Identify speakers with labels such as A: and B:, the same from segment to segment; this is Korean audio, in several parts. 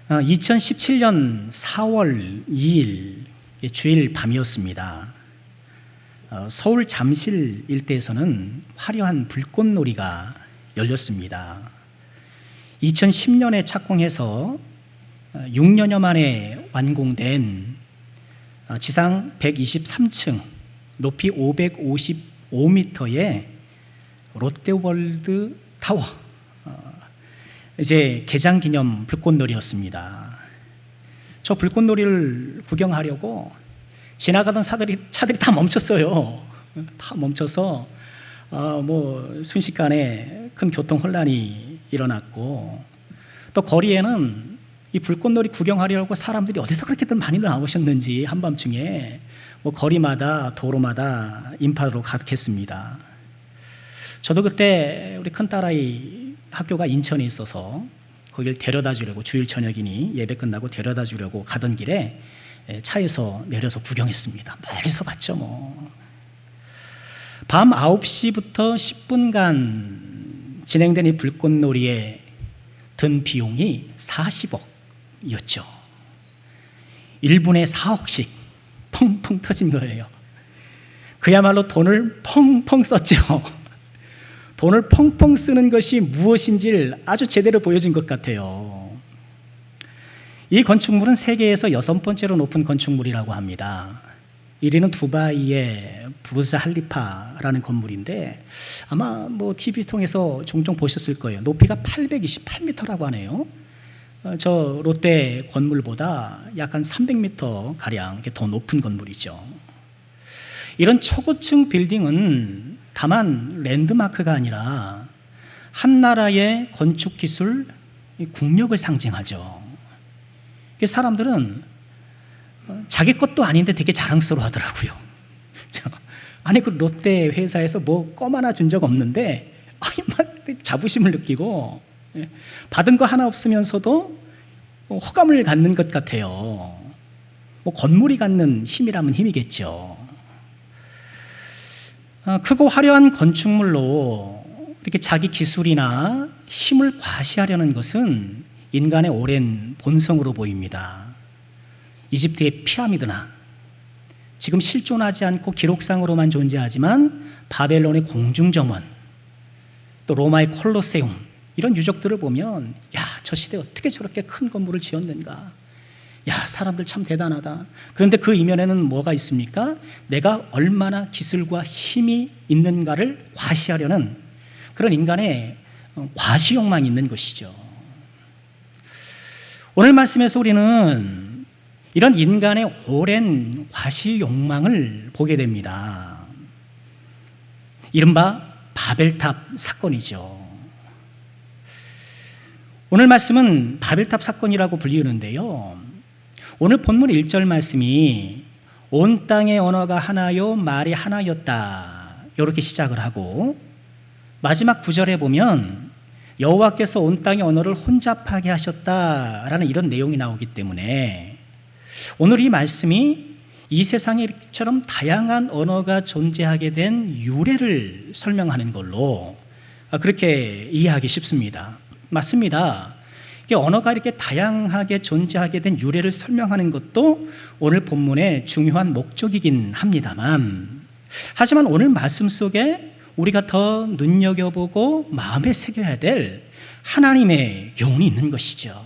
A: 2017년 4월 2일 주일 밤이었습니다. 서울 잠실 일대에서는 화려한 불꽃놀이가 열렸습니다. 2010년에 착공해서 6년여 만에 완공된 지상 123층, 높이 555m의 롯데월드 타워, 이제 개장 기념 불꽃놀이였습니다. 저 불꽃놀이를 구경하려고 지나가던 차들이 다 멈췄어요. 다 멈춰서 순식간에 큰 교통 혼란이 일어났고, 또 거리에는 이 불꽃놀이 구경하려고 사람들이 어디서 그렇게들 많이 나오셨는지 한밤중에 거리마다 도로마다 인파로 가득했습니다. 저도 그때 우리 큰딸아이 학교가 인천에 있어서 거길 데려다 주려고, 주일 저녁이니 예배 끝나고 데려다 주려고 가던 길에 차에서 내려서 구경했습니다. 멀리서 봤죠. 밤 9시부터 10분간 진행된 이 불꽃놀이에 든 비용이 40억이었죠. 1분에 4억씩 펑펑 터진 거예요. 그야말로 돈을 펑펑 썼죠. 돈을 펑펑 쓰는 것이 무엇인지를 아주 제대로 보여준 것 같아요. 이 건축물은 세계에서 6번째로 높은 건축물이라고 합니다. 1위는 두바이의 부르즈 할리파라는 건물인데, 아마 TV 통해서 종종 보셨을 거예요. 높이가 828m라고 하네요. 저 롯데 건물보다 약 한 300m 가량 더 높은 건물이죠. 이런 초고층 빌딩은 다만 랜드마크가 아니라 한 나라의 건축 기술, 국력을 상징하죠. 사람들은 자기 것도 아닌데 되게 자랑스러워 하더라고요. 아니, 그 롯데 회사에서 껌 하나 준 적 없는데 자부심을 느끼고 받은 거 하나 없으면서도 호감을 갖는 것 같아요. 건물이 갖는 힘이라면 힘이겠죠. 크고 화려한 건축물로 이렇게 자기 기술이나 힘을 과시하려는 것은 인간의 오랜 본성으로 보입니다. 이집트의 피라미드나 지금 실존하지 않고 기록상으로만 존재하지만 바벨론의 공중정원, 또 로마의 콜로세움, 이런 유적들을 보면 저 시대에 어떻게 저렇게 큰 건물을 지었는가, 사람들 참 대단하다. 그런데 그 이면에는 뭐가 있습니까? 내가 얼마나 기술과 힘이 있는가를 과시하려는 그런 인간의 과시 욕망이 있는 것이죠. 오늘 말씀에서 우리는 이런 인간의 오랜 과시 욕망을 보게 됩니다. 이른바 바벨탑 사건이죠. 오늘 말씀은 바벨탑 사건이라고 불리는데요. 오늘 본문 1절 말씀이 온 땅의 언어가 하나요 말이 하나였다, 이렇게 시작을 하고, 마지막 9절에 보면 여호와께서 온 땅의 언어를 혼잡하게 하셨다라는 이런 내용이 나오기 때문에 오늘 이 말씀이 이 세상에 이처럼 다양한 언어가 존재하게 된 유래를 설명하는 걸로 그렇게 이해하기 쉽습니다. 맞습니다. 언어가 이렇게 다양하게 존재하게 된 유래를 설명하는 것도 오늘 본문의 중요한 목적이긴 합니다만, 하지만 오늘 말씀 속에 우리가 더 눈여겨보고 마음에 새겨야 될 하나님의 교훈이 있는 것이죠.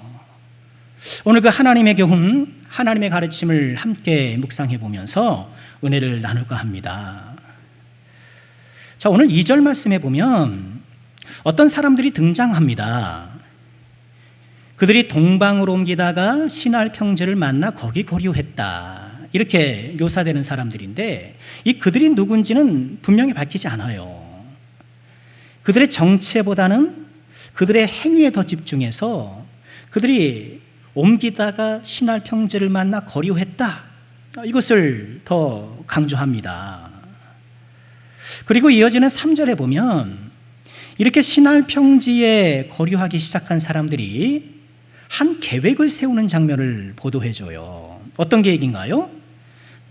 A: 오늘 그 하나님의 교훈, 하나님의 가르침을 함께 묵상해 보면서 은혜를 나눌까 합니다. 자, 오늘 2절 말씀에 보면 어떤 사람들이 등장합니다. 그들이 동방으로 옮기다가 신할 평지를 만나 거기 거류했다, 이렇게 묘사되는 사람들인데, 이 그들이 누군지는 분명히 밝히지 않아요. 그들의 정체보다는 그들의 행위에 더 집중해서 그들이 옮기다가 신할 평지를 만나 거류했다, 이것을 더 강조합니다. 그리고 이어지는 3절에 보면 이렇게 신할 평지에 거류하기 시작한 사람들이 한 계획을 세우는 장면을 보도해줘요. 어떤 계획인가요?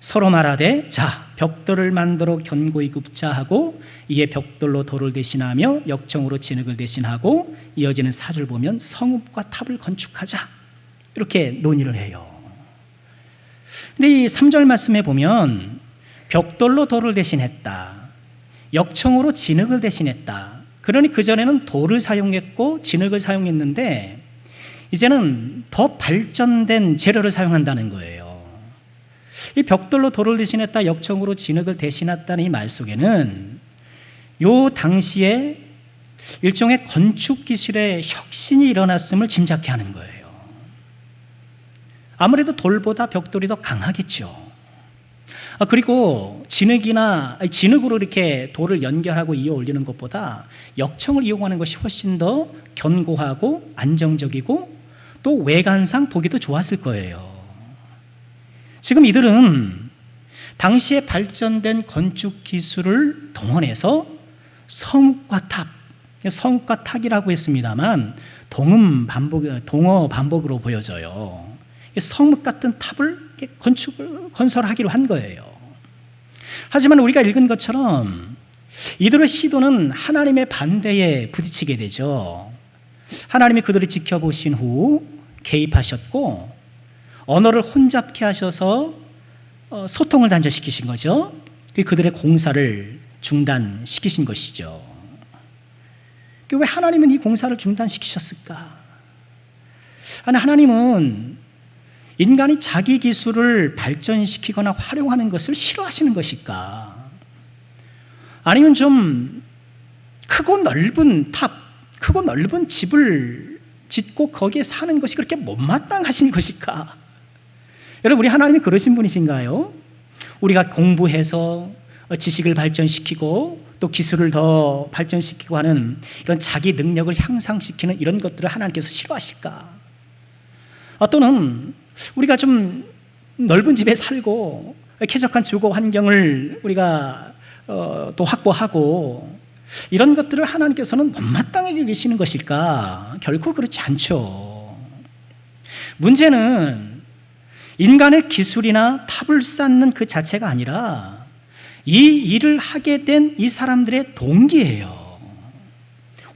A: 서로 말하되 자 벽돌을 만들어 견고히 굽자 하고 이에 벽돌로 돌을 대신하며 역청으로 진흙을 대신하고, 이어지는 4절 보면 성읍과 탑을 건축하자, 이렇게 논의를 해요. 근데 이 3절 말씀에 보면 벽돌로 돌을 대신했다. 역청으로 진흙을 대신했다. 그러니 그전에는 돌을 사용했고 진흙을 사용했는데 이제는 더 발전된 재료를 사용한다는 거예요. 이 벽돌로 돌을 대신했다, 역청으로 진흙을 대신했다는 이 말 속에는 요 당시에 일종의 건축 기술의 혁신이 일어났음을 짐작케 하는 거예요. 아무래도 돌보다 벽돌이 더 강하겠죠. 그리고 진흙으로 이렇게 돌을 연결하고 이어 올리는 것보다 역청을 이용하는 것이 훨씬 더 견고하고 안정적이고 또 외관상 보기도 좋았을 거예요. 지금 이들은 당시에 발전된 건축 기술을 동원해서 성과 탑이라고 했습니다만 동어 반복으로 보여져요. 성읍 같은 탑을 건설하기로 한 거예요. 하지만 우리가 읽은 것처럼 이들의 시도는 하나님의 반대에 부딪히게 되죠. 하나님이 그들을 지켜보신 후 개입하셨고 언어를 혼잡케 하셔서 소통을 단절시키신 거죠. 그들의 공사를 중단시키신 것이죠. 왜 하나님은 이 공사를 중단시키셨을까? 하나님은 인간이 자기 기술을 발전시키거나 활용하는 것을 싫어하시는 것일까? 아니면 좀 크고 넓은 집을 짓고 거기에 사는 것이 그렇게 못마땅하신 것일까? 여러분, 우리 하나님이 그러신 분이신가요? 우리가 공부해서 지식을 발전시키고 또 기술을 더 발전시키고 하는 이런 자기 능력을 향상시키는 이런 것들을 하나님께서 싫어하실까? 또는 우리가 좀 넓은 집에 살고 쾌적한 주거 환경을 우리가 또 확보하고 이런 것들을 하나님께서는 못마땅하게 계시는 것일까? 결코 그렇지 않죠. 문제는 인간의 기술이나 탑을 쌓는 그 자체가 아니라 이 일을 하게 된 이 사람들의 동기예요.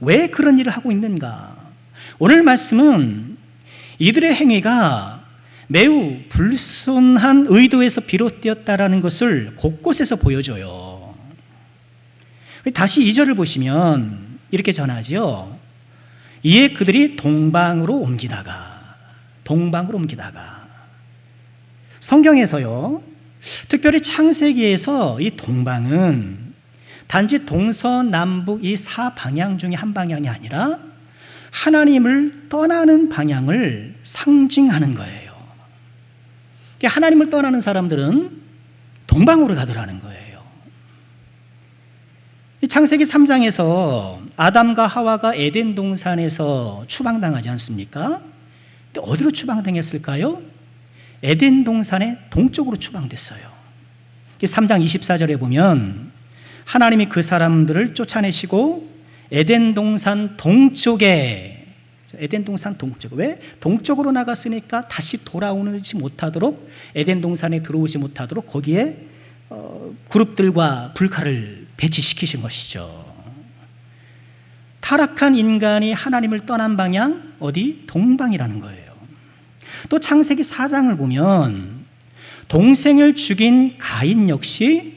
A: 왜 그런 일을 하고 있는가? 오늘 말씀은 이들의 행위가 매우 불순한 의도에서 비롯되었다라는 것을 곳곳에서 보여줘요. 다시 2절을 보시면 이렇게 전하죠. 이에 그들이 동방으로 옮기다가 성경에서요, 특별히 창세기에서 이 동방은 단지 동서남북 이 4방향 중에 한 방향이 아니라 하나님을 떠나는 방향을 상징하는 거예요. 하나님을 떠나는 사람들은 동방으로 가더라는 거예요. 창세기 3장에서 아담과 하와가 에덴 동산에서 추방당하지 않습니까? 근데 어디로 추방당했을까요? 에덴 동산의 동쪽으로 추방됐어요. 3장 24절에 보면 하나님이 그 사람들을 쫓아내시고 에덴 동산 동쪽에, 에덴 동산 동쪽, 왜? 동쪽으로 나갔으니까 다시 돌아오지 못하도록, 에덴 동산에 들어오지 못하도록 거기에 그룹들과 불칼을 배치시키신 것이죠. 타락한 인간이 하나님을 떠난 방향, 어디? 동방이라는 거예요. 또 창세기 4장을 보면 동생을 죽인 가인 역시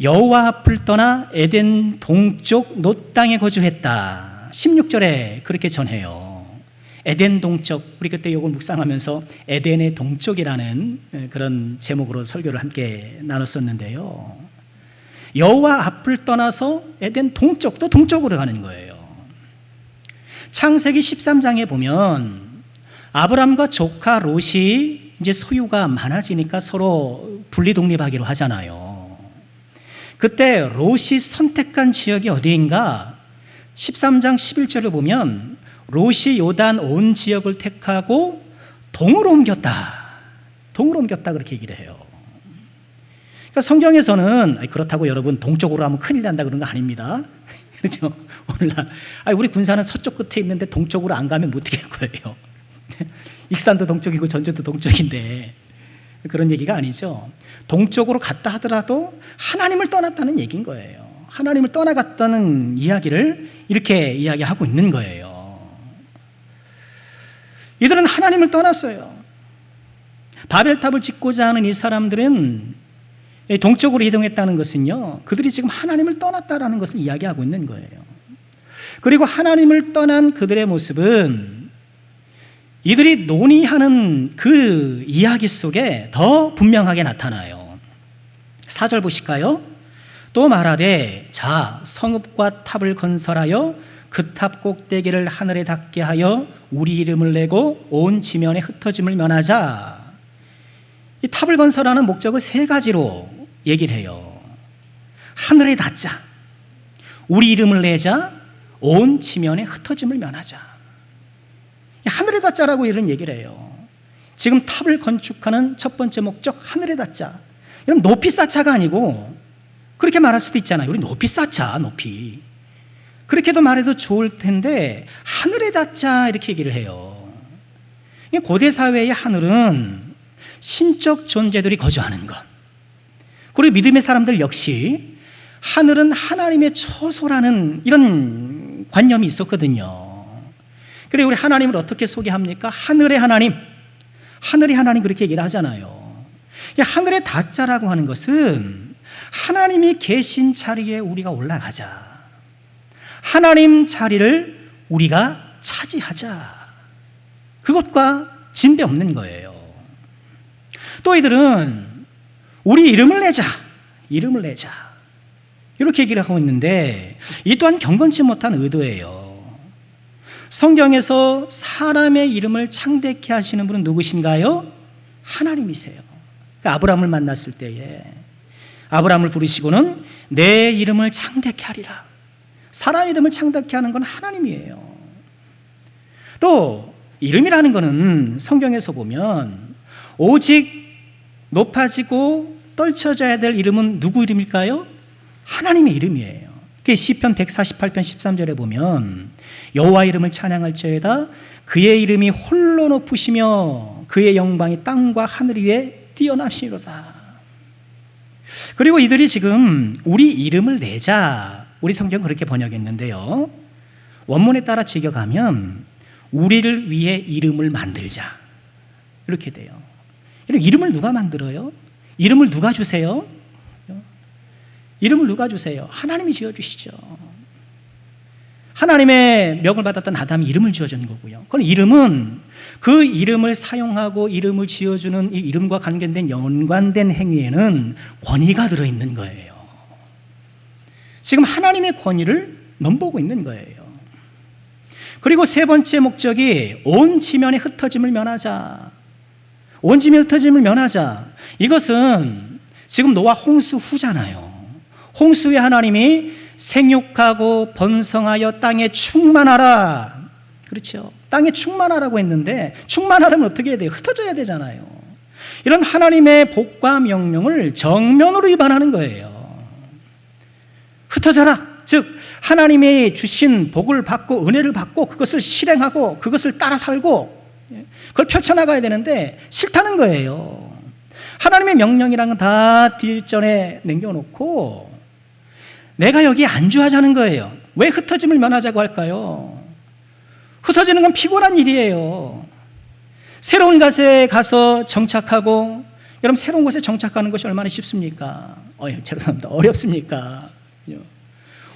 A: 여호와 앞을 떠나 에덴 동쪽 놋 땅에 거주했다. 16절에 그렇게 전해요. 에덴 동쪽, 우리 그때 이걸 묵상하면서 에덴의 동쪽이라는 그런 제목으로 설교를 함께 나눴었는데요. 여호와 앞을 떠나서 에덴 동쪽, 또 동쪽으로 가는 거예요. 창세기 13장에 보면 아브람과 조카 롯이 이제 소유가 많아지니까 서로 분리 독립하기로 하잖아요. 그때 롯이 선택한 지역이 어디인가? 13장 11절을 보면 롯이 요단 온 지역을 택하고 동으로 옮겼다 그렇게 얘기를 해요. 그러니까 성경에서는 그렇다고 여러분 동쪽으로 하면 큰일 난다 그런 거 아닙니다. 그렇죠? 오늘날 우리 군사는 서쪽 끝에 있는데 동쪽으로 안 가면 못 되겠고요. 익산도 동쪽이고 전주도 동쪽인데 그런 얘기가 아니죠. 동쪽으로 갔다 하더라도 하나님을 떠났다는 얘기인 거예요. 하나님을 떠나갔다는 이야기를 이렇게 이야기하고 있는 거예요. 이들은 하나님을 떠났어요. 바벨탑을 짓고자 하는 이 사람들은 동쪽으로 이동했다는 것은요, 그들이 지금 하나님을 떠났다라는 것을 이야기하고 있는 거예요. 그리고 하나님을 떠난 그들의 모습은 이들이 논의하는 그 이야기 속에 더 분명하게 나타나요. 4절 보실까요? 또 말하되 자 성읍과 탑을 건설하여 그 탑 꼭대기를 하늘에 닿게 하여 우리 이름을 내고 온 지면에 흩어짐을 면하자. 이 탑을 건설하는 목적을 세 가지로 얘기를 해요. 하늘에 닿자, 우리 이름을 내자, 온 지면에 흩어짐을 면하자. 하늘에 닿자라고 이런 얘기를 해요. 지금 탑을 건축하는 첫 번째 목적, 하늘에 닿자. 이런 높이 쌓자가 아니고 그렇게 말할 수도 있잖아요. 우리 높이 쌓자, 높이. 그렇게도 말해도 좋을 텐데 하늘에 닿자 이렇게 얘기를 해요. 고대 사회의 하늘은 신적 존재들이 거주하는 것, 그리고 믿음의 사람들 역시 하늘은 하나님의 처소라는 이런 관념이 있었거든요. 그리고 우리 하나님을 어떻게 소개합니까? 하늘의 하나님, 하늘의 하나님 그렇게 얘기를 하잖아요. 하늘의 닿자라고 하는 것은 하나님이 계신 자리에 우리가 올라가자, 하나님 자리를 우리가 차지하자, 그것과 진배 없는 거예요. 또 이들은 우리 이름을 내자, 이름을 내자 이렇게 얘기를 하고 있는데 이 또한 경건치 못한 의도예요. 성경에서 사람의 이름을 창대케 하시는 분은 누구신가요? 하나님이세요. 아브라함을 만났을 때에 아브라함을 부르시고는 내 이름을 창대케 하리라. 사람 이름을 창대케 하는 건 하나님이에요. 또 이름이라는 것은 성경에서 보면 오직 높아지고 떨쳐져야 될 이름은 누구 이름일까요? 하나님의 이름이에요. 시편 148편 13절에 보면 여호와 이름을 찬양할지어다 그의 이름이 홀로 높으시며 그의 영광이 땅과 하늘 위에 뛰어나시로다. 그리고 이들이 지금 우리 이름을 내자, 우리 성경 그렇게 번역했는데요, 원문에 따라 직역하면 우리를 위해 이름을 만들자 이렇게 돼요. 이름을 누가 만들어요? 이름을 누가 주세요? 이름을 누가 주세요? 하나님이 지어주시죠. 하나님의 명을 받았던 아담이 이름을 지어준 거고요. 그럼 이름은 그 이름을 사용하고 이름을 지어주는 이 이름과 관계된 연관된 행위에는 권위가 들어있는 거예요. 지금 하나님의 권위를 넘보고 있는 거예요. 그리고 세 번째 목적이 온 지면에 흩어짐을 면하자. 온 지면에 흩어짐을 면하자. 이것은 지금 노아 홍수 후잖아요. 홍수 후에 하나님이 생육하고 번성하여 땅에 충만하라. 그렇죠. 땅에 충만하라고 했는데 충만하려면 어떻게 해야 돼요? 흩어져야 되잖아요. 이런 하나님의 복과 명령을 정면으로 위반하는 거예요. 흩어져라. 즉 하나님이 주신 복을 받고 은혜를 받고 그것을 실행하고 그것을 따라 살고 그걸 펼쳐나가야 되는데 싫다는 거예요. 하나님의 명령이란 건 다 뒷전에 남겨놓고 내가 여기에 안주하자는 거예요. 왜 흩어짐을 면하자고 할까요? 흩어지는 건 피곤한 일이에요. 새로운 곳에 가서 정착하고, 여러분 새로운 곳에 정착하는 것이 얼마나 쉽습니까? 죄송합니다. 어렵습니까?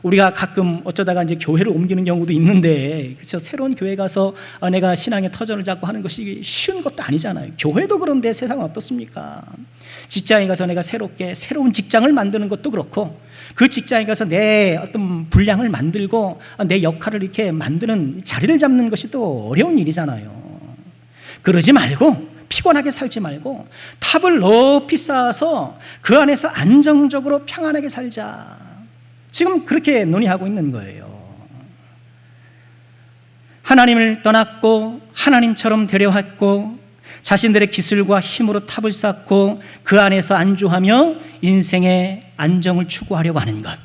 A: 우리가 가끔 어쩌다가 이제 교회를 옮기는 경우도 있는데, 그렇죠? 새로운 교회 가서 내가 신앙의 터전을 잡고 하는 것이 쉬운 것도 아니잖아요. 교회도 그런데 세상은 어떻습니까? 직장에 가서 내가 새로운 직장을 만드는 것도 그렇고, 그 직장에 가서 내 어떤 분량을 만들고 내 역할을 이렇게 만드는 자리를 잡는 것이 또 어려운 일이잖아요. 그러지 말고, 피곤하게 살지 말고 탑을 높이 쌓아서 그 안에서 안정적으로 평안하게 살자. 지금 그렇게 논의하고 있는 거예요. 하나님을 떠났고 하나님처럼 되려왔고 자신들의 기술과 힘으로 탑을 쌓고 그 안에서 안주하며 인생의 안정을 추구하려고 하는 것,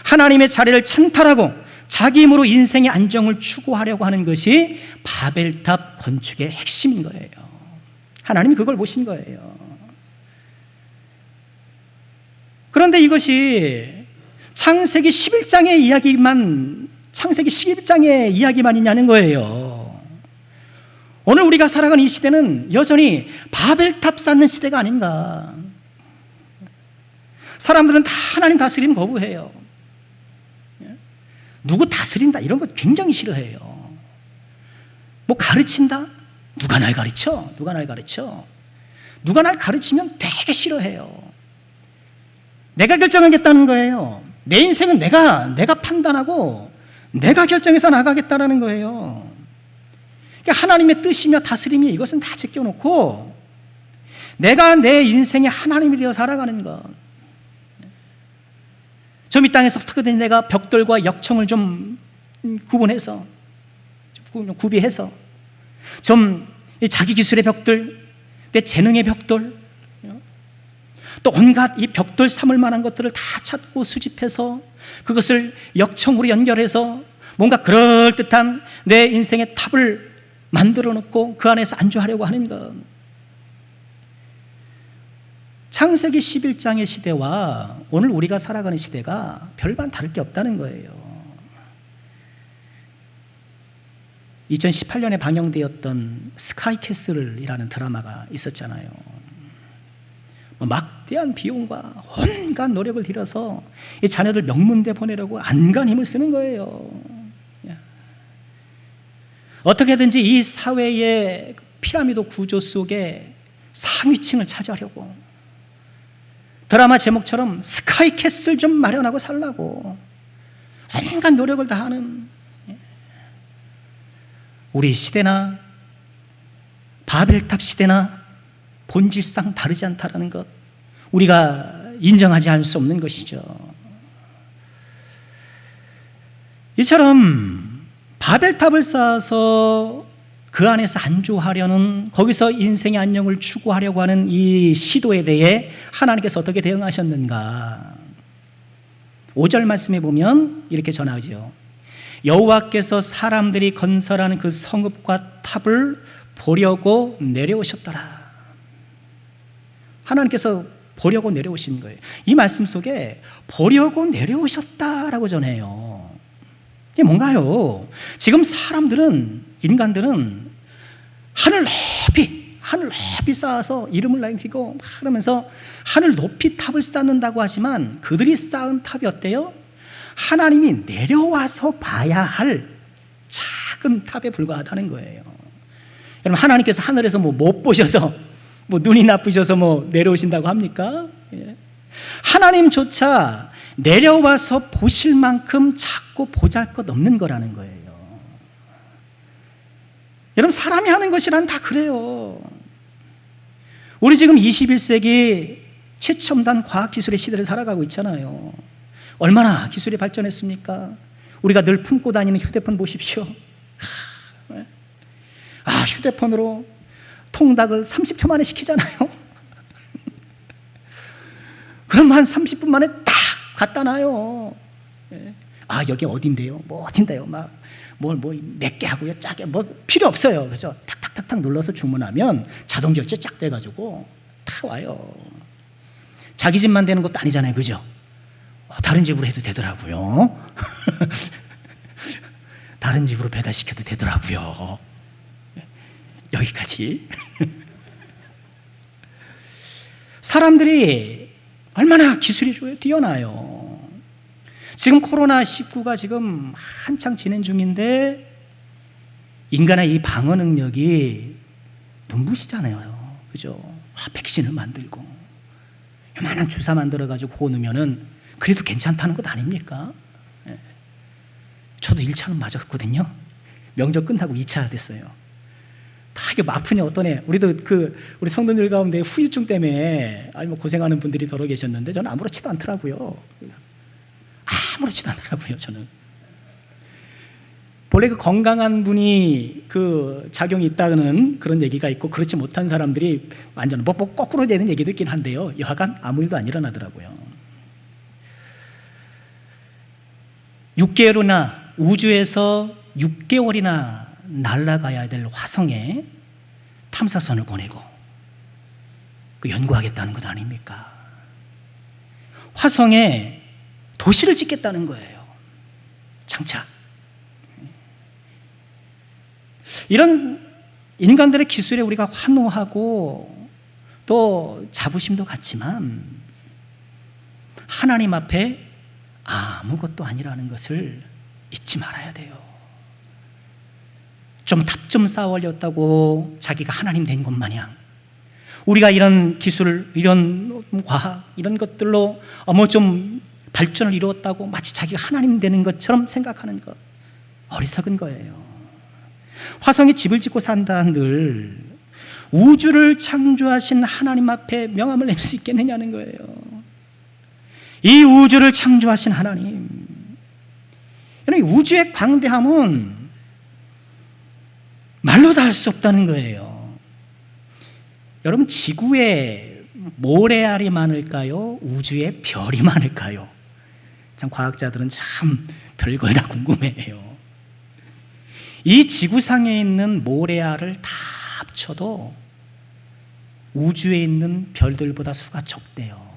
A: 하나님의 자리를 찬탈하고 자기 힘으로 인생의 안정을 추구하려고 하는 것이 바벨탑 건축의 핵심인 거예요. 하나님이 그걸 보신 거예요. 그런데 이것이 창세기 11장의 이야기만이냐는 거예요. 오늘 우리가 살아가는 이 시대는 여전히 바벨탑 쌓는 시대가 아닌가. 사람들은 다 하나님 다스림 거부해요. 누구 다스린다 이런 거 굉장히 싫어해요. 뭐 가르친다? 누가 날 가르쳐? 누가 날 가르쳐? 누가 날 가르치면 되게 싫어해요. 내가 결정하겠다는 거예요. 내 인생은 내가 판단하고 내가 결정해서 나가겠다는 거예요. 그러니까 하나님의 뜻이며 다스림이 이것은 다 제껴놓고 내가 내 인생의 하나님이 되어 살아가는 것. 좀 이 땅에서 어떻게든 내가 벽돌과 역청을 좀 구분해서 구비해서 좀 자기 기술의 벽돌, 내 재능의 벽돌, 또 온갖 이 벽돌 삼을 만한 것들을 다 찾고 수집해서 그것을 역청으로 연결해서 뭔가 그럴듯한 내 인생의 탑을 만들어 놓고 그 안에서 안주하려고 하는 것. 창세기 11장의 시대와 오늘 우리가 살아가는 시대가 별반 다를 게 없다는 거예요. 2018년에 방영되었던 스카이캐슬이라는 드라마가 있었잖아요. 막대한 비용과 온갖 노력을 들여서 이 자녀들 명문대 보내려고 안간 힘을 쓰는 거예요. 어떻게든지 이 사회의 피라미드 구조 속에 상위층을 차지하려고 드라마 제목처럼 스카이캐슬 좀 마련하고 살라고 온갖 노력을 다하는 우리 시대나 바벨탑 시대나 본질상 다르지 않다라는 것, 우리가 인정하지 않을 수 없는 것이죠. 이처럼 바벨탑을 쌓아서 그 안에서 안주하려는, 거기서 인생의 안녕을 추구하려고 하는 이 시도에 대해 하나님께서 어떻게 대응하셨는가. 5절 말씀에 보면 이렇게 전하죠. 여호와께서 사람들이 건설하는 그 성읍과 탑을 보려고 내려오셨더라. 하나님께서 보려고 내려오신 거예요. 이 말씀 속에 보려고 내려오셨다라고 전해요. 이게 뭔가요? 지금 사람들은, 인간들은 하늘 높이 쌓아서 이름을 남기고 하면서 하늘 높이 탑을 쌓는다고 하지만 그들이 쌓은 탑이 어때요? 하나님이 내려와서 봐야 할 작은 탑에 불과하다는 거예요. 여러분, 하나님께서 하늘에서 못 보셔서 눈이 나쁘셔서 내려오신다고 합니까? 하나님조차 내려와서 보실 만큼 작고 보잘것없는 거라는 거예요. 여러분, 사람이 하는 것이란 다 그래요. 우리 지금 21세기 최첨단 과학기술의 시대를 살아가고 있잖아요. 얼마나 기술이 발전했습니까? 우리가 늘 품고 다니는 휴대폰 보십시오. 휴대폰으로 통닭을 30초 만에 시키잖아요. 그럼 한 30분 만에 딱 갖다 놔요. 여기 어딘데요? 어딘데요? 몇 개 하고요, 짜게 필요 없어요. 그죠? 탁탁탁탁 눌러서 주문하면 자동 결제 쫙 돼가지고 다 와요. 자기 집만 되는 것도 아니잖아요, 그죠? 다른 집으로 해도 되더라고요. 다른 집으로 배달시켜도 되더라고요. 여기까지. 사람들이 얼마나 기술이 뛰어나요. 지금 코로나19가 지금 한창 진행 중인데 인간의 이 방어 능력이 눈부시잖아요. 그죠? 백신을 만들고 요만한 주사 만들어가지고 코 넣으면은 그래도 괜찮다는 것 아닙니까? 저도 1차는 맞았거든요. 명절 끝나고 2차 됐어요. 다 이게 아프냐 어떤 애, 우리도 우리 성도들 가운데 후유증 때문에 고생하는 분들이 더러 계셨는데 저는 아무렇지도 않더라고요. 아무렇지도 않더라고요. 저는 본래 건강한 분이 작용이 있다는 그런 얘기가 있고, 그렇지 못한 사람들이 완전 거꾸로 되는 얘기도 있긴 한데요. 여하간 아무 일도 안 일어나더라고요. 6개월이나 우주에서 6개월이나 날아가야 될 화성에 탐사선을 보내고 연구하겠다는 것 아닙니까? 화성에 도시를 짓겠다는 거예요. 장차. 이런 인간들의 기술에 우리가 환호하고 또 자부심도 갖지만 하나님 앞에 아무것도 아니라는 것을 잊지 말아야 돼요. 좀 답 좀 쌓아올렸다고 자기가 하나님 된 것 마냥 우리가 이런 기술, 이런 과학, 이런 것들로 좀 발전을 이루었다고 마치 자기가 하나님 되는 것처럼 생각하는 것, 어리석은 거예요. 화성에 집을 짓고 산다 한들 우주를 창조하신 하나님 앞에 명함을 낼 수 있겠느냐는 거예요. 이 우주를 창조하신 하나님, 우주의 광대함은 말로 다 할 수 없다는 거예요. 여러분, 지구에 모래알이 많을까요? 우주에 별이 많을까요? 참 과학자들은 참 별걸 다 궁금해해요. 이 지구상에 있는 모래알을 다 합쳐도 우주에 있는 별들보다 수가 적대요.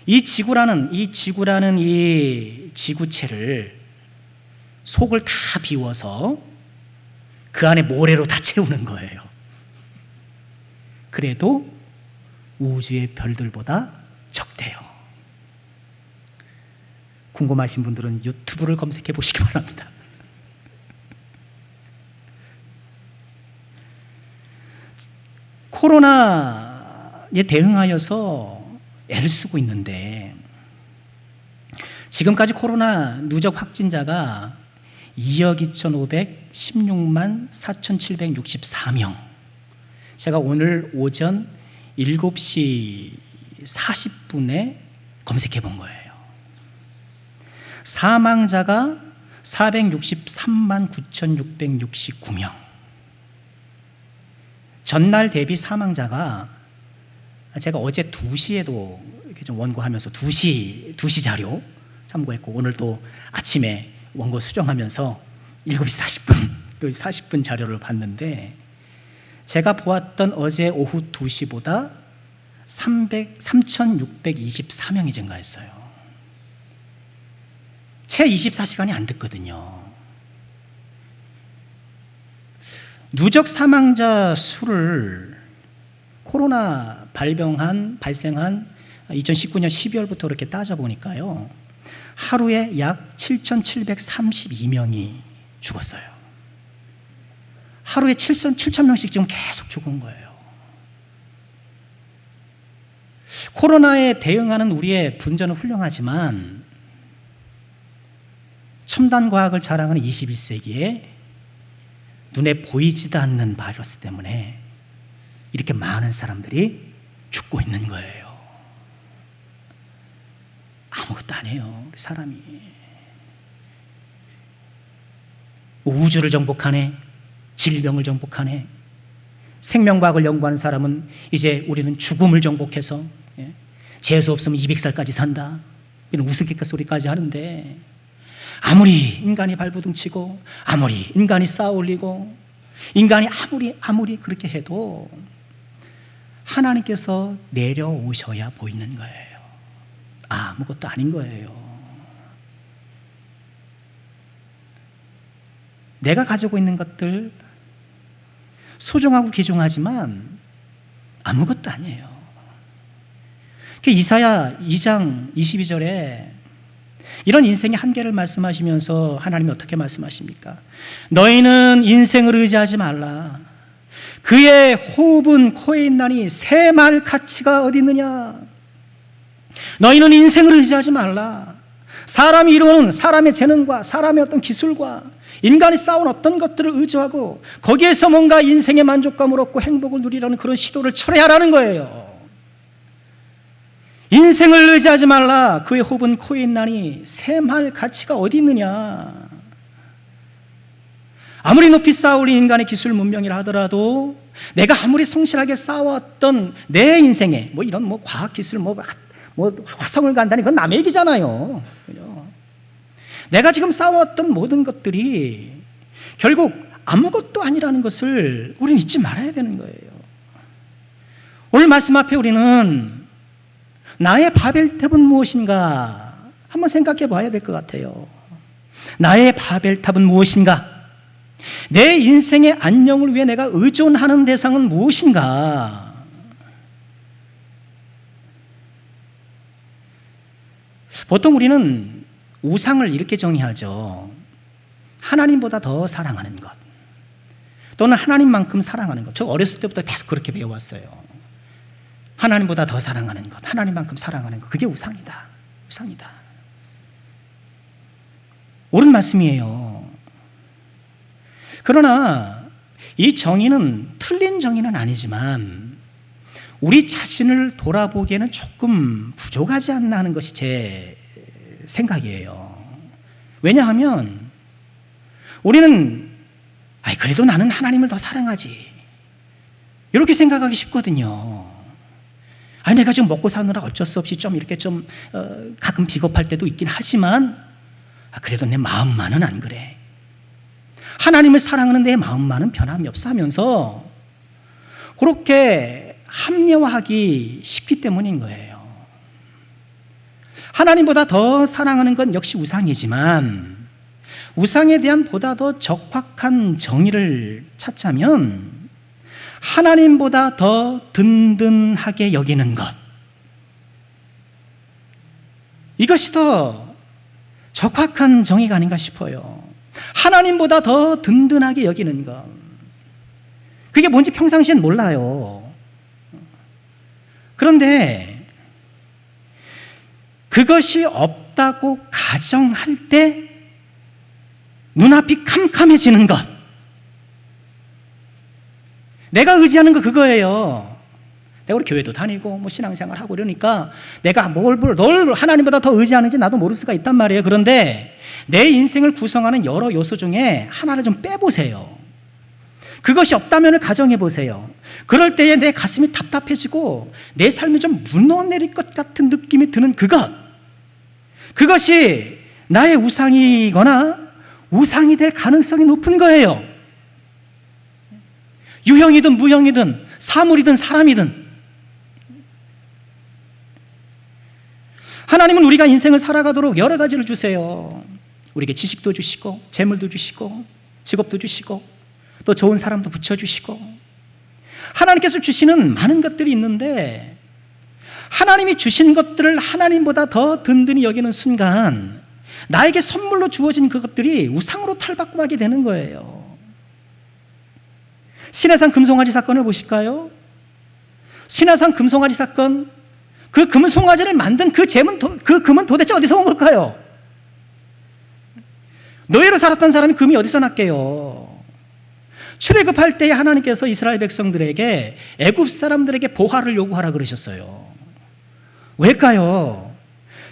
A: 이 지구라는 이 지구체를 속을 다 비워서 그 안에 모래로 다 채우는 거예요. 그래도 우주의 별들보다 적대요. 궁금하신 분들은 유튜브를 검색해 보시기 바랍니다. 코로나에 대응하여서 애를 쓰고 있는데 지금까지 코로나 누적 확진자가 2억 2,516만 4,764명. 제가 오늘 오전 7시 40분에 검색해 본 거예요. 사망자가 463만 9,669명. 전날 대비 사망자가 제가 어제 2시에도 이렇게 좀 원고하면서 2시 자료 참고했고 오늘 또 아침에 원고 수정하면서 7시 40분 또 40분 자료를 봤는데 제가 보았던 어제 오후 2시보다 3,624명이 증가했어요. 채 24시간이 안 됐거든요. 누적 사망자 수를 코로나 발생한 2019년 12월부터 이렇게 따져보니까요. 하루에 약 7,732명이 죽었어요. 하루에 7,000명씩 지금 계속 죽은 거예요. 코로나에 대응하는 우리의 분전은 훌륭하지만 첨단 과학을 자랑하는 21세기에 눈에 보이지도 않는 바이러스 때문에 이렇게 많은 사람들이 죽고 있는 거예요. 아무것도 안 해요, 우리 사람이. 우주를 정복하네, 질병을 정복하네. 생명과학을 연구하는 사람은 이제 우리는 죽음을 정복해서 재수 없으면 200살까지 산다, 이런 우스갯소리까지 하는데 아무리 인간이 발버둥치고 아무리 인간이 쌓아올리고 인간이 아무리 그렇게 해도 하나님께서 내려오셔야 보이는 거예요. 아무것도 아닌 거예요. 내가 가지고 있는 것들 소중하고 귀중하지만 아무것도 아니에요. 이사야 2장 22절에 이런 인생의 한계를 말씀하시면서 하나님이 어떻게 말씀하십니까? 너희는 인생을 의지하지 말라. 그의 호흡은 코에 있나니 새말 가치가 어디 있느냐? 너희는 인생을 의지하지 말라. 사람이 이루는 사람의 재능과 사람의 어떤 기술과 인간이 쌓은 어떤 것들을 의지하고 거기에서 뭔가 인생의 만족감을 얻고 행복을 누리라는 그런 시도를 철회하라는 거예요. 인생을 의지하지 말라. 그의 호흡은 코에 있나니 샘할 가치가 어디 있느냐? 아무리 높이 쌓아올린 인간의 기술 문명이라 하더라도 내가 아무리 성실하게 쌓아왔던 내 인생에 이런 과학 기술 화성을 간다니 그건 남의 얘기잖아요. 그죠? 내가 지금 쌓아왔던 모든 것들이 결국 아무것도 아니라는 것을 우리는 잊지 말아야 되는 거예요. 오늘 말씀 앞에 우리는 나의 바벨탑은 무엇인가 한번 생각해 봐야 될 것 같아요. 나의 바벨탑은 무엇인가? 내 인생의 안녕을 위해 내가 의존하는 대상은 무엇인가? 보통 우리는 우상을 이렇게 정의하죠. 하나님보다 더 사랑하는 것, 또는 하나님만큼 사랑하는 것. 저 어렸을 때부터 계속 그렇게 배워왔어요. 하나님보다 더 사랑하는 것, 하나님만큼 사랑하는 것, 그게 우상이다. 우상이다. 옳은 말씀이에요. 그러나 이 정의는 틀린 정의는 아니지만 우리 자신을 돌아보기에는 조금 부족하지 않나 하는 것이 제 생각이에요. 왜냐하면 우리는 그래도 나는 하나님을 더 사랑하지, 이렇게 생각하기 쉽거든요. 내가 지금 먹고 사느라 어쩔 수 없이 좀 이렇게 좀 가끔 비겁할 때도 있긴 하지만 그래도 내 마음만은 안 그래. 하나님을 사랑하는 내 마음만은 변함이 없어 하면서 그렇게 합리화하기 쉽기 때문인 거예요. 하나님보다 더 사랑하는 건 역시 우상이지만 우상에 대한 보다 더 적확한 정의를 찾자면 하나님보다 더 든든하게 여기는 것, 이것이 더 적확한 정의가 아닌가 싶어요. 하나님보다 더 든든하게 여기는 것, 그게 뭔지 평상시엔 몰라요. 그런데 그것이 없다고 가정할 때 눈앞이 캄캄해지는 것, 내가 의지하는 거 그거예요. 내가 우리 교회도 다니고 신앙생활 하고 이러니까 내가 뭘 하나님보다 더 의지하는지 나도 모를 수가 있단 말이에요. 그런데 내 인생을 구성하는 여러 요소 중에 하나를 좀 빼보세요. 그것이 없다면 가정해 보세요. 그럴 때에 내 가슴이 답답해지고 내 삶이 좀 무너내릴 것 같은 느낌이 드는 그것이 나의 우상이거나 우상이 될 가능성이 높은 거예요. 유형이든 무형이든 사물이든 사람이든. 하나님은 우리가 인생을 살아가도록 여러 가지를 주세요. 우리에게 지식도 주시고 재물도 주시고 직업도 주시고 또 좋은 사람도 붙여주시고, 하나님께서 주시는 많은 것들이 있는데 하나님이 주신 것들을 하나님보다 더 든든히 여기는 순간 나에게 선물로 주어진 그것들이 우상으로 탈바꿈하게 되는 거예요. 신해산 금송아지 사건을 보실까요? 신해산 금송아지 사건, 그 금송아지를 만든 그 금은 도대체 어디서 온 걸까요? 노예로 살았던 사람이 금이 어디서 났게요? 출애굽할 때에 하나님께서 이스라엘 백성들에게 애굽 사람들에게 보화를 요구하라 그러셨어요. 왜일까요?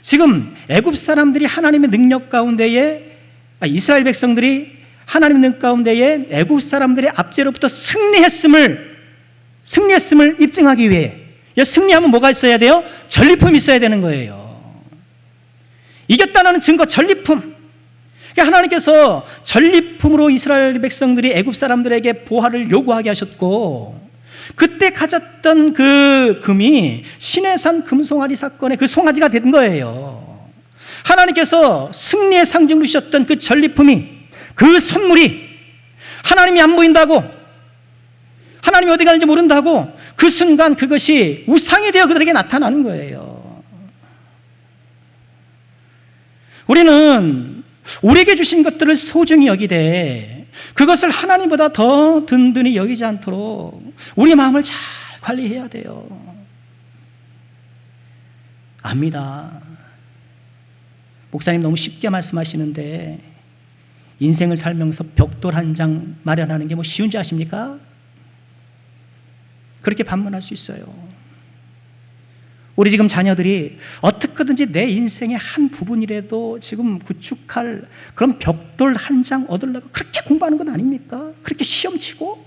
A: 지금 애굽 사람들이 하나님의 능력 가운데에, 이스라엘 백성들이 하나님의 능력 가운데에 애굽 사람들의 압제로부터 승리했음을 입증하기 위해, 승리하면 뭐가 있어야 돼요? 전리품이 있어야 되는 거예요. 이겼다는 증거, 전리품. 하나님께서 전리품으로 이스라엘 백성들이 애굽 사람들에게 보화를 요구하게 하셨고, 그때 가졌던 그 금이 신해산 금송아지 사건의 그 송아지가 된 거예요. 하나님께서 승리의 상징으로 주셨던 그 전리품이, 그 선물이 하나님이 안 보인다고, 하나님이 어디 가는지 모른다고 그 순간 그것이 우상이 되어 그들에게 나타나는 거예요. 우리는 우리에게 주신 것들을 소중히 여기되 그것을 하나님보다 더 든든히 여기지 않도록 우리 마음을 잘 관리해야 돼요. 압니다. 목사님 너무 쉽게 말씀하시는데 인생을 살면서 벽돌 한 장 마련하는 게 쉬운 줄 아십니까? 그렇게 반문할 수 있어요. 우리 지금 자녀들이 어떻게든지 내 인생의 한 부분이라도 지금 구축할 그런 벽돌 한 장 얻으려고 그렇게 공부하는 건 아닙니까? 그렇게 시험 치고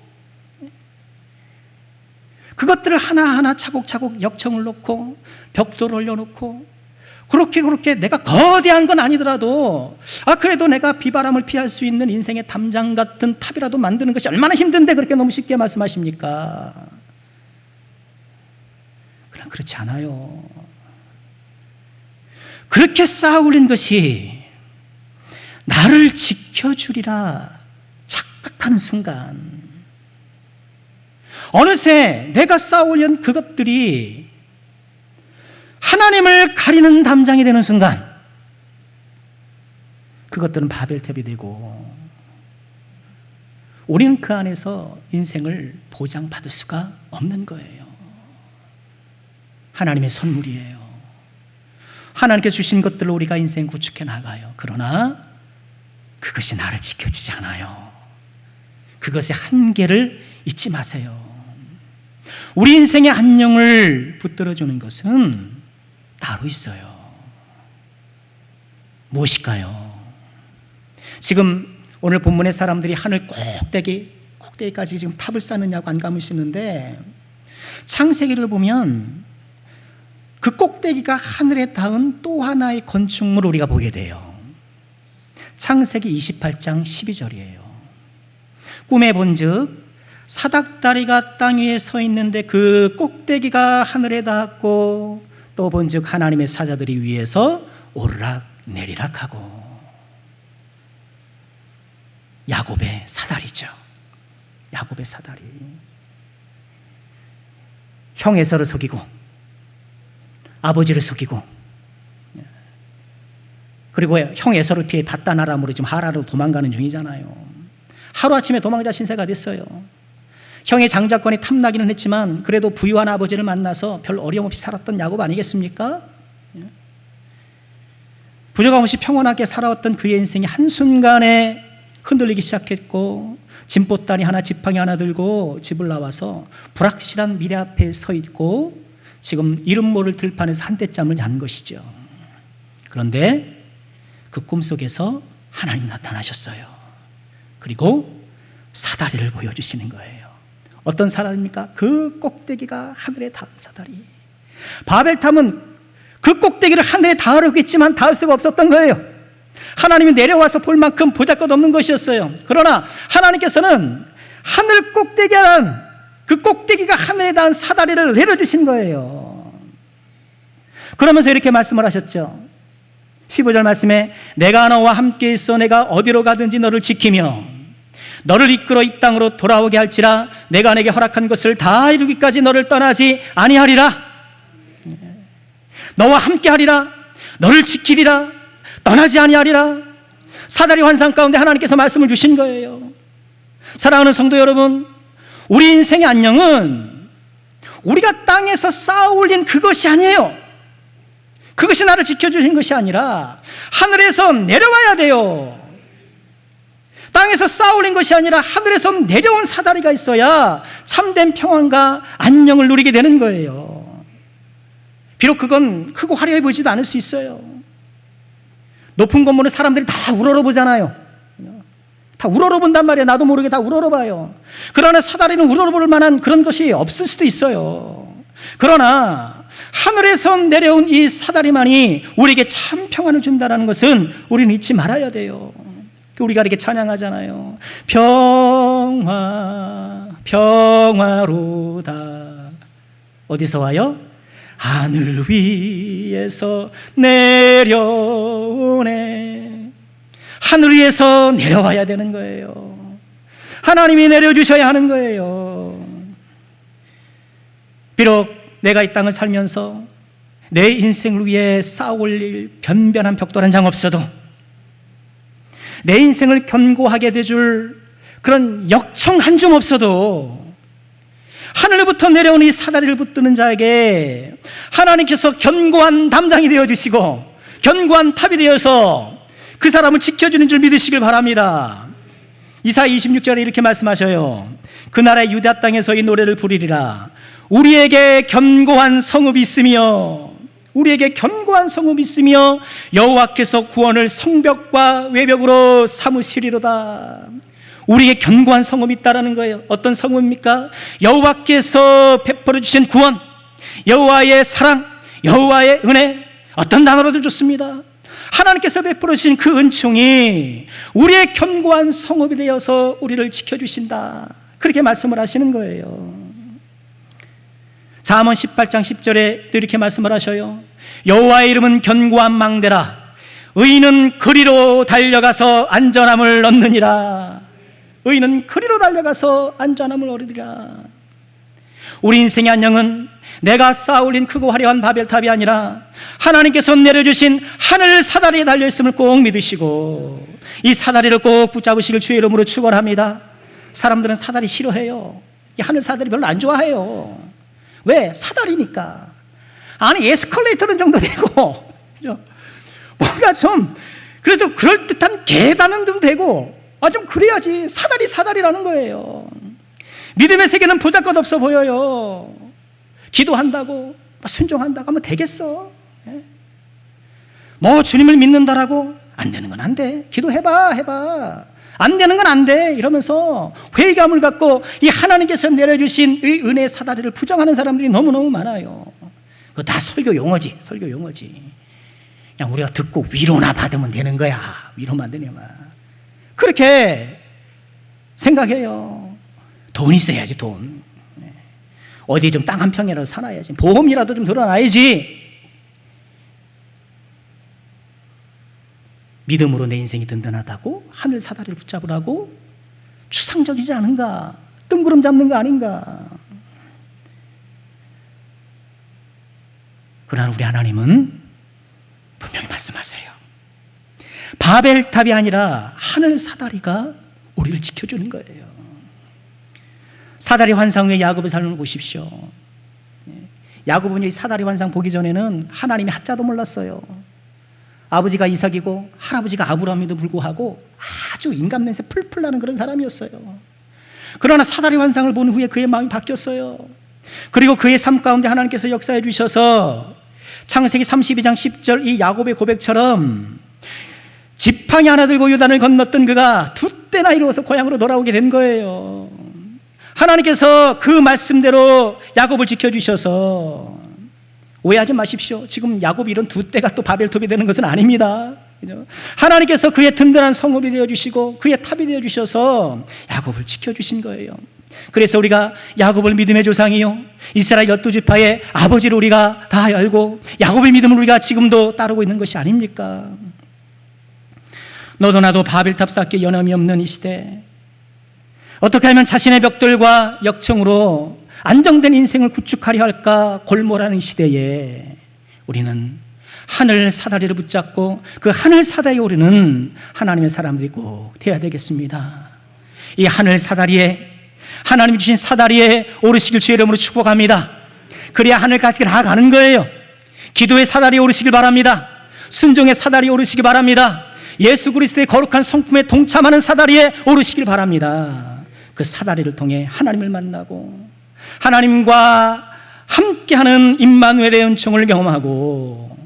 A: 그것들을 하나하나 차곡차곡 역청을 놓고 벽돌을 올려놓고 그렇게 내가 거대한 건 아니더라도 그래도 내가 비바람을 피할 수 있는 인생의 담장 같은 탑이라도 만드는 것이 얼마나 힘든데 그렇게 너무 쉽게 말씀하십니까? 그냥 그렇지 않아요. 그렇게 쌓아 올린 것이 나를 지켜주리라 착각하는 하는 순간 어느새 내가 쌓아올린 그것들이 하나님을 가리는 담장이 되는 순간 그것들은 바벨탑이 되고 우리는 그 안에서 인생을 보장받을 수가 없는 거예요. 하나님의 선물이에요. 하나님께서 주신 것들로 우리가 인생 구축해 나가요. 그러나 그것이 나를 지켜주지 않아요. 그것의 한계를 잊지 마세요. 우리 인생의 안녕을 붙들어주는 것은 따로 있어요. 무엇일까요? 지금 오늘 본문의 사람들이 하늘 꼭대기까지 지금 탑을 쌓느냐고 안감으시는데 창세기를 보면 그 꼭대기가 하늘에 닿은 또 하나의 건축물을 우리가 보게 돼요. 창세기 28장 12절이에요. 꿈에 본즉 사닥다리가 땅 위에 서 있는데 그 꼭대기가 하늘에 닿았고 또 본즉 하나님의 사자들이 위에서 오르락 내리락 하고. 야곱의 사다리죠. 야곱의 사다리. 형 에서를 속이고 아버지를 속이고 그리고 형 에서를 피해 바단 아람으로 지금 하라로 도망가는 중이잖아요. 하루아침에 도망자 신세가 됐어요. 형의 장자권이 탐나기는 했지만 그래도 부유한 아버지를 만나서 별 어려움 없이 살았던 야곱 아니겠습니까? 부족함 없이 평온하게 살아왔던 그의 인생이 한순간에 흔들리기 시작했고 짐보따리 하나 지팡이 하나 들고 집을 나와서 불확실한 미래 앞에 서 있고 지금 이름 모를 들판에서 한때잠을 잔 것이죠. 그런데 그 꿈속에서 하나님이 나타나셨어요. 그리고 사다리를 보여주시는 거예요. 어떤 사다리입니까? 그 꼭대기가 하늘에 닿은 사다리. 바벨탑은 그 꼭대기를 하늘에 닿으려고 했지만 닿을 수가 없었던 거예요. 하나님이 내려와서 볼 만큼 보잘것없는 것이었어요. 그러나 하나님께서는 하늘 꼭대기한 그 꼭대기가 하늘에 닿은 사다리를 내려주신 거예요. 그러면서 이렇게 말씀을 하셨죠. 15절 말씀에 내가 너와 함께 있어 내가 어디로 가든지 너를 지키며 너를 이끌어 이 땅으로 돌아오게 할지라 내가 내게 허락한 것을 다 이루기까지 너를 떠나지 아니하리라. 너와 함께 하리라. 너를 지키리라. 떠나지 아니하리라. 사다리 환상 가운데 하나님께서 말씀을 주신 거예요. 사랑하는 성도 여러분, 우리 인생의 안녕은 우리가 땅에서 쌓아 올린 그것이 아니에요. 그것이 나를 지켜주신 것이 아니라 하늘에서 내려와야 돼요. 땅에서 쌓아 올린 것이 아니라 하늘에서 내려온 사다리가 있어야 참된 평안과 안녕을 누리게 되는 거예요. 비록 그건 크고 화려해 보이지도 않을 수 있어요. 높은 건물을 사람들이 다 우러러보잖아요. 다 우러러본단 말이에요. 나도 모르게 다 우러러봐요. 그러나 사다리는 우러러볼 만한 그런 것이 없을 수도 있어요. 그러나 하늘에서 내려온 이 사다리만이 우리에게 참 평안을 준다는 것은 우리는 잊지 말아야 돼요. 우리가 이렇게 찬양하잖아요. 평화 평화로다. 어디서 와요? 하늘 위에서 내려오네. 하늘 위에서 내려와야 되는 거예요. 하나님이 내려주셔야 하는 거예요. 비록 내가 이 땅을 살면서 내 인생을 위해 쌓아올릴 변변한 벽돌 한 장 없어도 내 인생을 견고하게 돼줄 그런 역청 한 줌 없어도 하늘로부터 내려온 이 사다리를 붙드는 자에게 하나님께서 견고한 담장이 되어주시고 견고한 탑이 되어서 그 사람을 지켜주는 줄 믿으시길 바랍니다. 이사야 26절에 이렇게 말씀하셔요. 그 나라의 유다 땅에서 이 노래를 부르리라. 우리에게 견고한 성읍이 있으며 우리에게 견고한 성읍이 있으며 여호와께서 구원을 성벽과 외벽으로 삼으시리로다. 우리에게 견고한 성읍이 있다라는 거예요. 어떤 성읍입니까? 여호와께서 베풀어 주신 구원, 여호와의 사랑, 여호와의 은혜, 어떤 단어로도 좋습니다. 하나님께서 베풀어 주신 그 은총이 우리의 견고한 성읍이 되어서 우리를 지켜주신다. 그렇게 말씀을 하시는 거예요. 잠언 18장 10절에 또 이렇게 말씀을 하셔요. 여호와의 이름은 견고한 망대라. 의인은 그리로 달려가서 안전함을 얻느니라. 의인은 그리로 달려가서 안전함을 얻으리라. 우리 인생의 안녕은 내가 쌓아 올린 크고 화려한 바벨탑이 아니라 하나님께서 내려주신 하늘 사다리에 달려있음을 꼭 믿으시고 이 사다리를 꼭 붙잡으시길 주의 이름으로 축원합니다. 사람들은 사다리 싫어해요. 이 하늘 사다리 별로 안 좋아해요. 왜? 사다리니까. 아니 에스컬레이터는 정도 되고 그죠? 뭔가 좀 그래도 그럴듯한 계단은 좀 되고 좀 그래야지. 사다리라는 거예요. 믿음의 세계는 보잘것없어 보여요. 기도한다고 순종한다고 하면 되겠어? 뭐 주님을 믿는다라고 안 되는 건 안 돼. 기도해봐. 안 되는 건 안 돼. 이러면서 회의감을 갖고 이 하나님께서 내려주신 이 은혜의 사다리를 부정하는 사람들이 너무너무 많아요. 그거 다 설교 용어지. 그냥 우리가 듣고 위로나 받으면 되는 거야. 위로만 되냐면 그렇게 생각해요. 돈 있어야지. 돈. 어디 좀 땅 한 평이라도 사놔야지. 보험이라도 좀 들어놔야지. 믿음으로 내 인생이 든든하다고 하늘 사다리를 붙잡으라고 추상적이지 않은가? 뜬구름 잡는 거 아닌가? 그러나 우리 하나님은 분명히 말씀하세요. 바벨탑이 아니라 하늘 사다리가 우리를 지켜주는 거예요. 사다리 환상 후에 야곱의 삶을 보십시오. 야곱은 이 사다리 환상 보기 전에는 하나님이 하자도 몰랐어요. 아버지가 이삭이고 할아버지가 아브라함에도 불구하고 아주 인간 냄새 풀풀 나는 그런 사람이었어요. 그러나 사다리 환상을 본 후에 그의 마음이 바뀌었어요. 그리고 그의 삶 가운데 하나님께서 역사해 주셔서 창세기 32장 10절 이 야곱의 고백처럼 지팡이 하나 들고 요단을 건넜던 그가 두 때나 이루어서 고향으로 돌아오게 된 거예요. 하나님께서 그 말씀대로 야곱을 지켜주셔서 오해하지 마십시오. 지금 야곱이 이런 두 때가 또 바벨탑이 되는 것은 아닙니다. 하나님께서 그의 든든한 성읍이 되어주시고 그의 탑이 되어주셔서 야곱을 지켜주신 거예요. 그래서 우리가 야곱을 믿음의 조상이요 이스라엘 12지파의 아버지를 우리가 다 알고 야곱의 믿음을 우리가 지금도 따르고 있는 것이 아닙니까? 너도 나도 바벨탑 쌓기에 여념이 없는 이 시대, 어떻게 하면 자신의 벽돌과 역청으로 안정된 인생을 구축하려 할까 골몰하는 시대에 우리는 하늘 사다리를 붙잡고 그 하늘 사다리에 오르는 하나님의 사람들이 꼭 되어야 되겠습니다. 이 하늘 사다리에, 하나님이 주신 사다리에 오르시길 주의 이름으로 축복합니다. 그래야 하늘까지 나아가는 거예요. 기도의 사다리에 오르시길 바랍니다. 순종의 사다리에 오르시길 바랍니다. 예수 그리스도의 거룩한 성품에 동참하는 사다리에 오르시길 바랍니다. 그 사다리를 통해 하나님을 만나고 하나님과 함께하는 임마누엘의 은총을 경험하고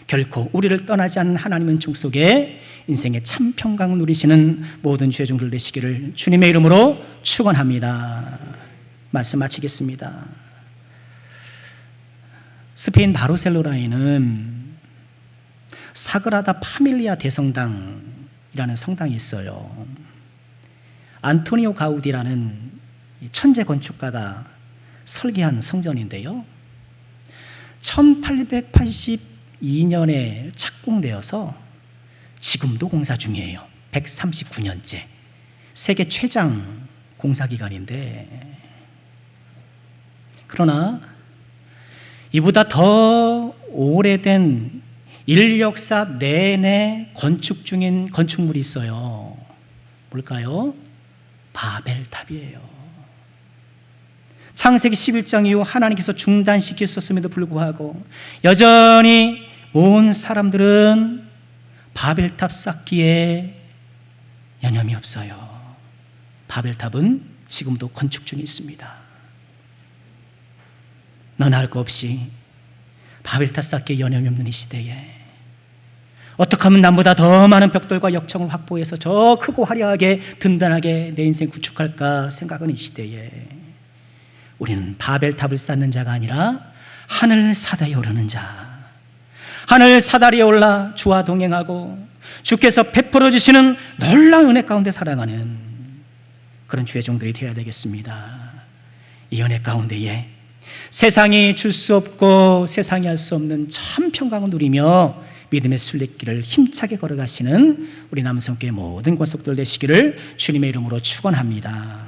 A: 결코 우리를 떠나지 않는 하나님의 은총 속에 인생의 참 평강을 누리시는 모든 주의 종들 되시기를 주님의 이름으로 축원합니다. 말씀 마치겠습니다. 스페인 바르셀로나에는 사그라다 파밀리아 대성당이라는 성당이 있어요. 안토니오 가우디라는 천재 건축가가 설계한 성전인데요, 1882년에 착공되어서 지금도 공사 중이에요. 139년째 세계 최장 공사기간인데, 그러나 이보다 더 오래된 인류 역사 내내 건축 중인 건축물이 있어요. 뭘까요? 바벨탑이에요. 창세기 11장 이후 하나님께서 중단시켰었음에도 불구하고 여전히 온 사람들은 바벨탑 쌓기에 여념이 없어요. 바벨탑은 지금도 건축 중에 있습니다. 너나 할 거 없이 바벨탑 쌓기에 여념이 없는 이 시대에 어떻게 하면 남보다 더 많은 벽돌과 역청을 확보해서 저 크고 화려하게 든든하게 내 인생 구축할까 생각하는 이 시대에 우리는 바벨탑을 쌓는 자가 아니라 하늘 사다리에 오르는 자, 하늘 사다리에 올라 주와 동행하고 주께서 베풀어 주시는 놀라운 은혜 가운데 살아가는 그런 주의 종들이 되어야 되겠습니다. 이 은혜 가운데에 세상이 줄 수 없고 세상이 할 수 없는 참 평강을 누리며 믿음의 순례길을 힘차게 걸어가시는 우리 남성교회 모든 권속들 되시기를 주님의 이름으로 축원합니다.